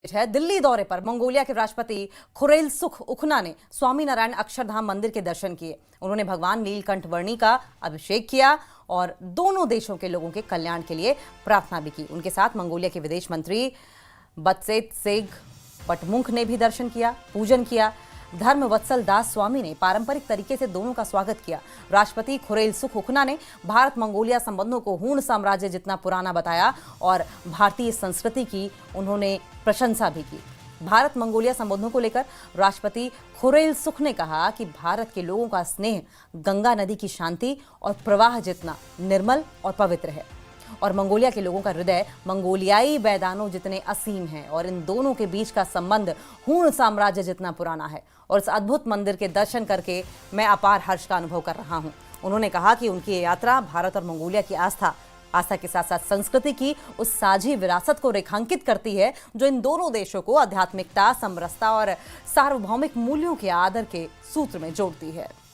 है दिल्ली दौरे पर मंगोलिया के राष्ट्रपति खुरेलसुख-उखना ने स्वामीनारायण अक्षरधाम मंदिर के दर्शन किए। उन्होंने भगवान नीलकंठ वर्णी का अभिषेक किया और दोनों देशों के लोगों के कल्याण के लिए प्रार्थना भी की। उनके साथ मंगोलिया के विदेश मंत्री बत्सेत्सेग पटमुंख ने भी दर्शन किया, पूजन किया। धर्मवत्सल दास स्वामी ने पारंपरिक तरीके से दोनों का स्वागत किया। राष्ट्रपति खुरेलसुख-उखना ने भारत मंगोलिया संबंधों को हूण साम्राज्य जितना पुराना बताया और भारतीय संस्कृति की उन्होंने प्रशंसा भी की। भारत मंगोलिया संबंधों को लेकर राष्ट्रपति खुरेलसुख ने कहा कि भारत के लोगों का स्नेह गंगा नदी की शांति और प्रवाह जितना निर्मल और पवित्र है और मंगोलिया के लोगों का हृदय मंगोलियाई वैदानों जितने असीम है और इन दोनों के बीच का संबंध हूण साम्राज्य जितना पुराना है। और इस अद्भुत मंदिर के दर्शन करके मैं अपार हर्ष का अनुभव कर रहा हूं। उन्होंने कहा कि उनकी ये यात्रा भारत और मंगोलिया की आस्था के साथ साथ संस्कृति की उस साझी विरासत को रेखांकित करती है जो इन दोनों देशों को आध्यात्मिकता, समरसता और सार्वभौमिक मूल्यों के आदर के सूत्र में जोड़ती है।